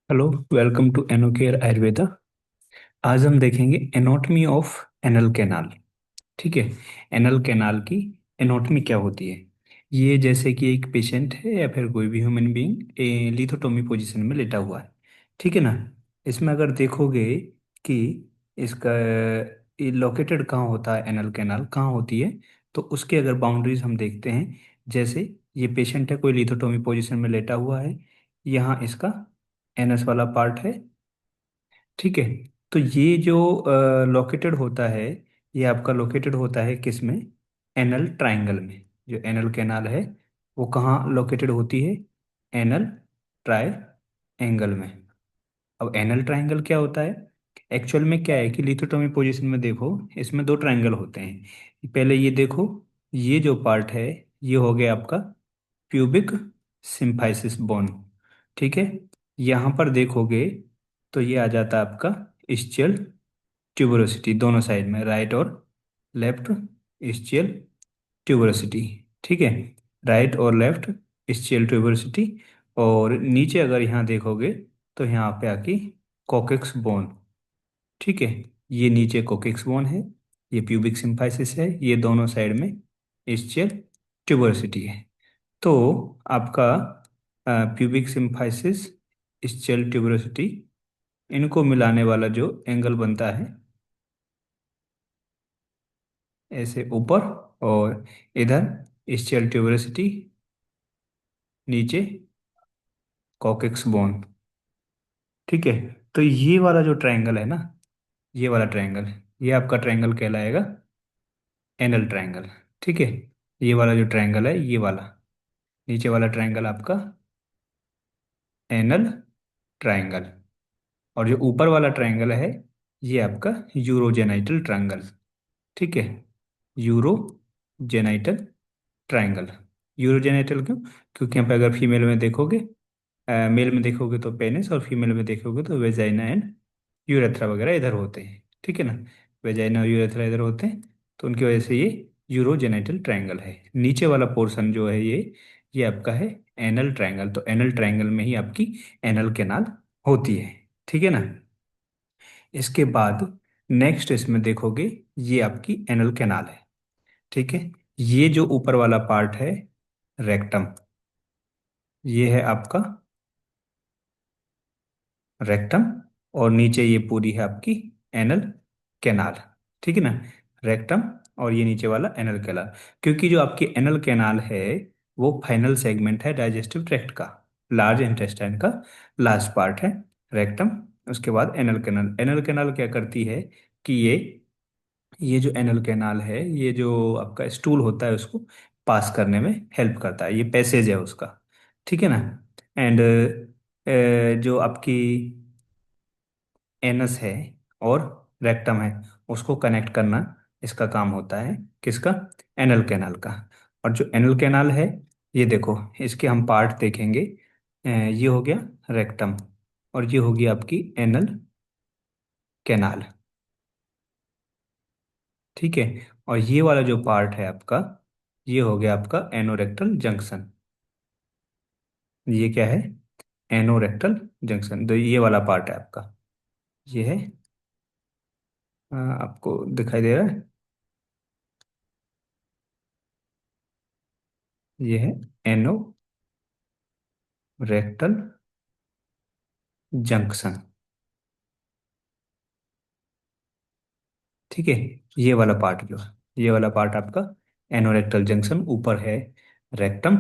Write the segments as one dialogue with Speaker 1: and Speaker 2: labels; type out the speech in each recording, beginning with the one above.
Speaker 1: Hello. Welcome to Anocare Ayurveda. आज हम देखेंगे एनाटॉमी ऑफ एनल कैनाल। ठीक है। एनल कैनाल की एनाटॉमी क्या होती है। ये जैसे कि एक पेशेंट है या फिर कोई भी ह्यूमन बीइंग लिथोटोमी पोजीशन में लेटा हुआ है। ठीक है ना। इसमें अगर देखोगे कि इसका लोकेटेड कहाँ होता है, एनल कैनाल कहाँ होती है, तो उसके अगर बाउंड्रीज हम देखते हैं। जैसे ये पेशेंट है, कोई लिथोटोमी पोजीशन में लेटा हुआ है। यहाँ इसका एनस वाला पार्ट है। ठीक है। तो ये जो लोकेटेड होता है, ये आपका लोकेटेड होता है किस में? एनल ट्रायंगल में। जो एनल कैनाल है वो कहाँ लोकेटेड होती है? एनल ट्रायंगल में। अब एनल ट्रायंगल क्या होता है? एक्चुअल में क्या है कि लिथोटोमी पोजीशन में देखो, इसमें दो ट्रायंगल होते हैं। पहले ये देखो, ये जो पार्ट है ये हो गया आपका प्यूबिक सिम्फाइसिस बोन। ठीक है। यहाँ पर देखोगे तो ये आ जाता है आपका इस्चियल ट्यूबरोसिटी, दोनों साइड में, राइट और लेफ्ट इस्चियल ट्यूबरोसिटी। ठीक है। राइट और लेफ्ट इस्चियल ट्यूबरोसिटी। और नीचे अगर यहाँ देखोगे तो यहाँ पे आके कोकेक्स बोन। ठीक है। ये नीचे कोकेक्स बोन है, ये प्यूबिक सिम्फाइसिस है, ये दोनों साइड में इस्चियल ट्यूबरोसिटी है। तो आपका प्यूबिक सिम्फाइसिस, इस्चियल ट्यूबरोसिटी, इनको मिलाने वाला जो एंगल बनता है, ऐसे ऊपर और इधर इस्चियल ट्यूबरोसिटी, नीचे कॉकेक्स बोन। ठीक है। तो ये वाला जो ट्रायंगल है ना, ये वाला ट्रायंगल, ये आपका ट्रायंगल कहलाएगा एनल ट्रायंगल। ठीक है। ये वाला जो ट्रायंगल है, ये वाला नीचे वाला ट्रायंगल आपका एनल ट्रायंगल। और जो ऊपर वाला ट्रायंगल है ये आपका यूरोजेनाइटल ट्रायंगल। ठीक है। Urogenital triangle. यूरोजेनाइटल क्यों? क्योंकि यहाँ पे अगर फीमेल में देखोगे, मेल में देखोगे तो पेनिस, और फीमेल में देखोगे तो वेजाइना एंड यूरेथ्रा वगैरह इधर होते हैं। ठीक है ना। वेजाइना और यूरेथ्रा इधर होते हैं, तो उनकी वजह से ये यूरोजेनाइटल ट्रायंगल है। नीचे वाला पोर्शन जो है ये आपका है एनल ट्रायंगल। तो एनल ट्रायंगल में ही आपकी एनल कैनाल होती है। ठीक है ना। इसके बाद नेक्स्ट इसमें देखोगे, ये आपकी एनल कैनाल है। ठीक है। ये जो ऊपर वाला पार्ट है रेक्टम, ये है आपका रेक्टम। और नीचे ये पूरी है आपकी एनल कैनाल। ठीक है ना। रेक्टम और ये नीचे वाला एनल कैनाल। क्योंकि जो आपकी एनल कैनाल है वो फाइनल सेगमेंट है डाइजेस्टिव ट्रैक्ट का, लार्ज इंटेस्टाइन का लास्ट पार्ट है रेक्टम। उसके बाद एनल कैनाल। एनल कैनाल क्या करती है कि ये जो एनल कैनाल है, ये जो आपका स्टूल होता है उसको पास करने में हेल्प करता है, ये पैसेज है उसका। ठीक है ना। एंड जो आपकी एनस है और रेक्टम है, उसको कनेक्ट करना इसका काम होता है, किसका? एनल कैनाल का। और जो एनल कैनाल है, ये देखो, इसके हम पार्ट देखेंगे। ये हो गया रेक्टम, और ये होगी आपकी एनल कैनाल। ठीक है। और ये वाला जो पार्ट है आपका, ये हो गया आपका एनोरेक्टल जंक्शन। ये क्या है? Anorectal junction. तो ये वाला पार्ट है आपका, ये है। आपको दिखाई दे रहा है? ये है एनोरेक्टल जंक्शन। ठीक है। ये वाला पार्ट जो है, ये वाला पार्ट आपका एनोरेक्टल जंक्शन, ऊपर है रेक्टम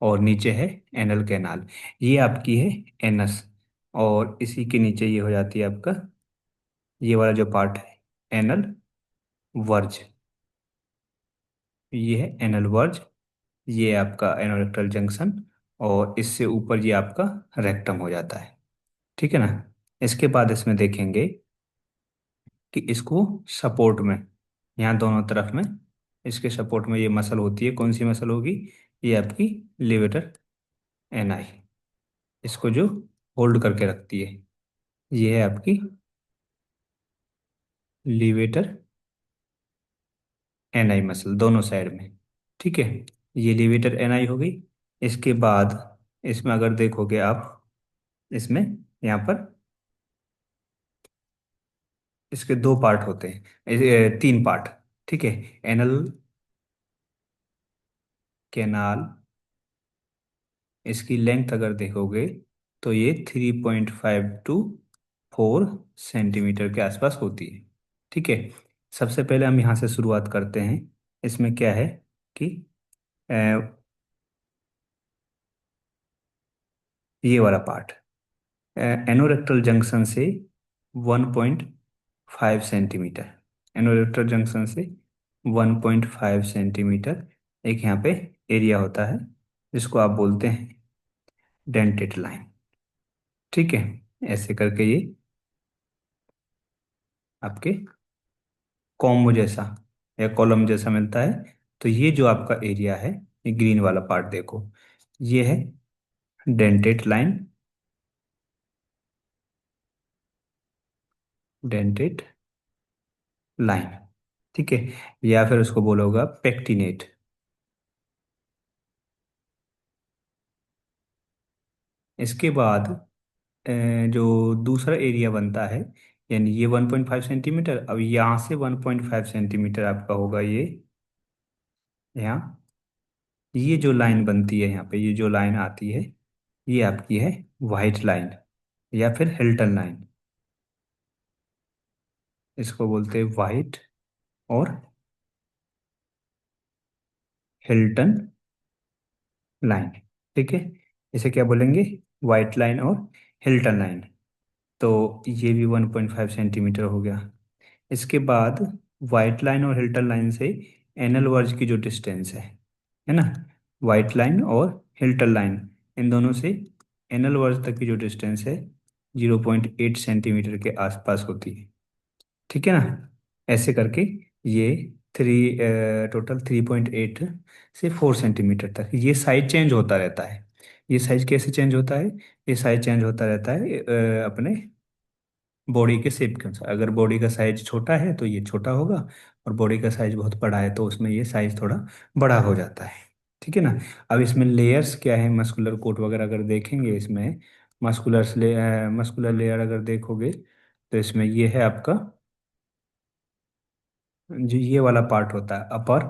Speaker 1: और नीचे है एनल कैनाल। ये आपकी है एनस। और इसी के नीचे ये हो जाती है आपका, ये वाला जो पार्ट है एनल वर्ज। ये है एनल वर्ज, ये आपका एनोरेक्टल जंक्शन, और इससे ऊपर ये आपका रेक्टम हो जाता है। ठीक है ना। इसके बाद इसमें देखेंगे कि इसको सपोर्ट में, यहाँ दोनों तरफ में, इसके सपोर्ट में ये मसल होती है। कौन सी मसल होगी? ये आपकी लिवेटर एनआई, इसको जो होल्ड करके रखती है, ये है आपकी लिवेटर एनआई मसल, दोनों साइड में। ठीक है। ये लिवेटर एनआई हो गई। इसके बाद इसमें अगर देखोगे आप, इसमें यहाँ पर इसके दो पार्ट होते हैं, तीन पार्ट। ठीक है। एनल कैनाल, इसकी लेंथ अगर देखोगे तो ये 3.5 to 4 सेंटीमीटर के आसपास होती है। ठीक है। सबसे पहले हम यहाँ से शुरुआत करते हैं। इसमें क्या है कि अ, ये वाला पार्ट एनोरेक्टल जंक्शन से 1.5 सेंटीमीटर, एनोरेक्टल जंक्शन से 1.5 सेंटीमीटर एक यहाँ पे एरिया होता है, जिसको आप बोलते हैं डेंटेड लाइन। ठीक है। ऐसे करके ये आपके कॉम्ब जैसा या कॉलम जैसा मिलता है। तो ये जो आपका एरिया है, ये ग्रीन वाला पार्ट देखो, ये है डेंटेड लाइन, डेंटेड लाइन। ठीक है। या फिर उसको बोलोगा पेक्टिनेट। इसके बाद जो दूसरा एरिया बनता है, यानी ये 1.5 सेंटीमीटर, अब यहाँ से 1.5 सेंटीमीटर आपका होगा ये यहाँ, ये जो लाइन बनती है यहाँ पे, ये जो लाइन आती है, ये आपकी है वाइट लाइन या फिर हिल्टन लाइन। इसको बोलते हैं वाइट और हिल्टन लाइन। ठीक है। इसे क्या बोलेंगे, वाइट लाइन और हिल्टन लाइन। तो ये भी 1.5 सेंटीमीटर हो गया। इसके बाद वाइट लाइन और हिल्टन लाइन से एनल वर्ज की जो डिस्टेंस है ना, वाइट लाइन और हिल्टन लाइन, इन दोनों से एनल वर्ज तक की जो डिस्टेंस है 0.8 सेंटीमीटर के आसपास होती है। ठीक है ना। ऐसे करके ये थ्री टोटल 3.8 से 4 सेंटीमीटर तक ये साइज चेंज होता रहता है। ये साइज कैसे चेंज होता है, ये साइज चेंज होता रहता है अपने बॉडी के शेप के अनुसार। अगर बॉडी का साइज छोटा है तो ये छोटा होगा, और बॉडी का साइज बहुत बड़ा है तो उसमें ये साइज थोड़ा बड़ा हो जाता है। ठीक है ना। अब इसमें लेयर्स क्या है, मस्कुलर कोट वगैरह अगर देखेंगे इसमें, मस्कुलर लेयर अगर देखोगे तो इसमें ये है आपका, जो ये वाला पार्ट होता है अपर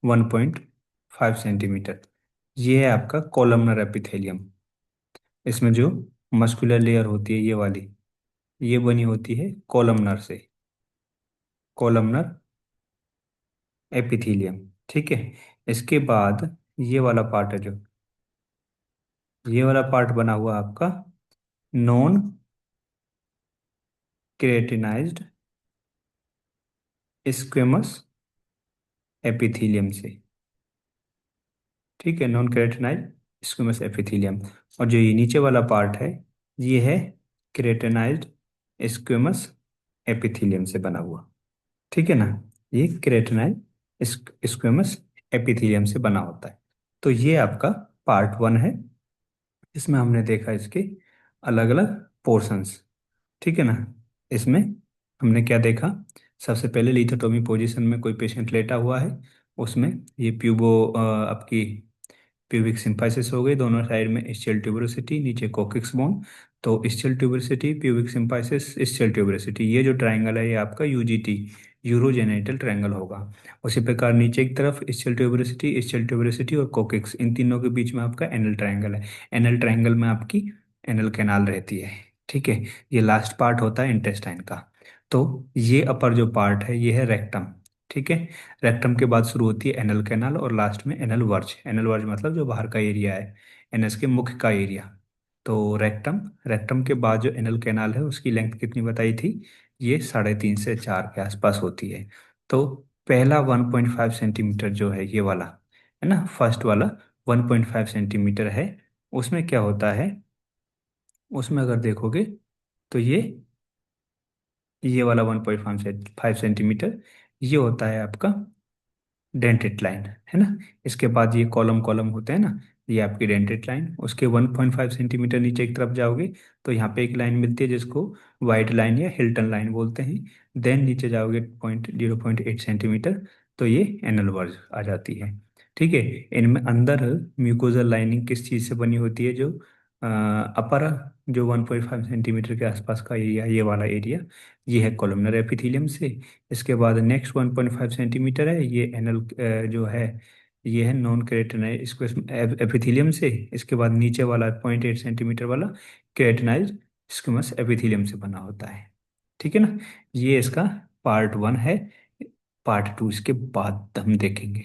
Speaker 1: 1.5 सेंटीमीटर, ये है आपका कॉलमनर एपिथेलियम। इसमें जो मस्कुलर लेयर होती है ये वाली, ये बनी होती है कॉलमनर से, कॉलमनर एपिथेलियम। ठीक है। इसके बाद ये वाला पार्ट है जो, ये वाला पार्ट बना हुआ आपका नॉन केरेटिनाइज्ड स्क्वेमस एपिथेलियम से। ठीक है, नॉन केरेटिनाइज्ड स्क्वेमस एपिथेलियम। और जो ये नीचे वाला पार्ट है, ये है केरेटिनाइज्ड स्क्वेमस एपिथेलियम से बना हुआ। ठीक है ना। ये केरेटिनाइज्ड स्क्वेमस एपिथेलियम से बना होता है। तो ये आपका पार्ट वन है। इसमें हमने देखा इसके अलग अलग पोर्शंस। ठीक है ना। इसमें हमने क्या देखा, सबसे पहले लिथोटोमी पोजीशन में कोई पेशेंट लेटा हुआ है, उसमें ये आपकी प्यूबिक सिम्फाइसिस हो गई, दोनों साइड में स्टियल ट्यूबरोसिटी, नीचे कोकिक्स बोन। तो Stiell tuberosity, pubic symphysis, Stiell tuberosity, ये जो ट्रायंगल है ये आपका यूजीटी, यूरोजेनाइटल ट्रायंगल होगा। उसी प्रकार नीचे की तरफ स्टियल ट्यूबरोसिटी और कोकिक्स, इन तीनों के बीच में आपका एनल ट्रायंगल है। एनल ट्रायंगल में आपकी एनल कैनाल रहती है। ठीक है। ये लास्ट पार्ट होता है इंटेस्टाइन का। तो ये अपर जो पार्ट है ये है रेक्टम। ठीक है। रेक्टम के बाद शुरू होती है एनल कैनाल और लास्ट में एनल वर्ज। एनल वर्ज मतलब जो बाहर का एरिया है, एनएस के मुख का एरिया। तो रेक्टम, रेक्टम के बाद जो एनल कैनाल है उसकी लेंथ कितनी बताई थी, ये 3.5 से 4 के आसपास होती है। तो पहला 1.5 सेंटीमीटर जो है ये वाला, है ना, फर्स्ट वाला 1.5 सेंटीमीटर है। उसमें क्या होता है, उसमें अगर देखोगे तो ये वाला 1.5 सेंटीमीटर ये होता है आपका डेंटेड लाइन, है ना। इसके बाद ये कॉलम कॉलम होते हैं ना, ये आपकी डेंटेड लाइन। उसके 1.5 सेंटीमीटर नीचे की तरफ जाओगे तो यहाँ पे एक लाइन मिलती है जिसको वाइट लाइन या हिल्टन लाइन बोलते हैं। देन नीचे जाओगे 0.8 सेंटीमीटर, तो ये एनल वर्ज आ जाती है। ठीक है। इनमें अंदर म्यूकोजल लाइनिंग किस चीज़ से बनी होती है, जो अपर जो 1.5 सेंटीमीटर के आसपास का एरिया, ये वाला एरिया, ये है कॉलमनर एपिथेलियम से। इसके बाद नेक्स्ट 1.5 सेंटीमीटर है, ये एनल जो है, ये है नॉन केराटिनाइज स्क्वेमस एपिथेलियम से। इसके बाद नीचे वाला 0.8 सेंटीमीटर वाला केराटिनाइज स्क्वेमस एपिथेलियम से बना होता है। ठीक है ना। ये इसका पार्ट 1 है। पार्ट 2 इसके बाद हम देखेंगे।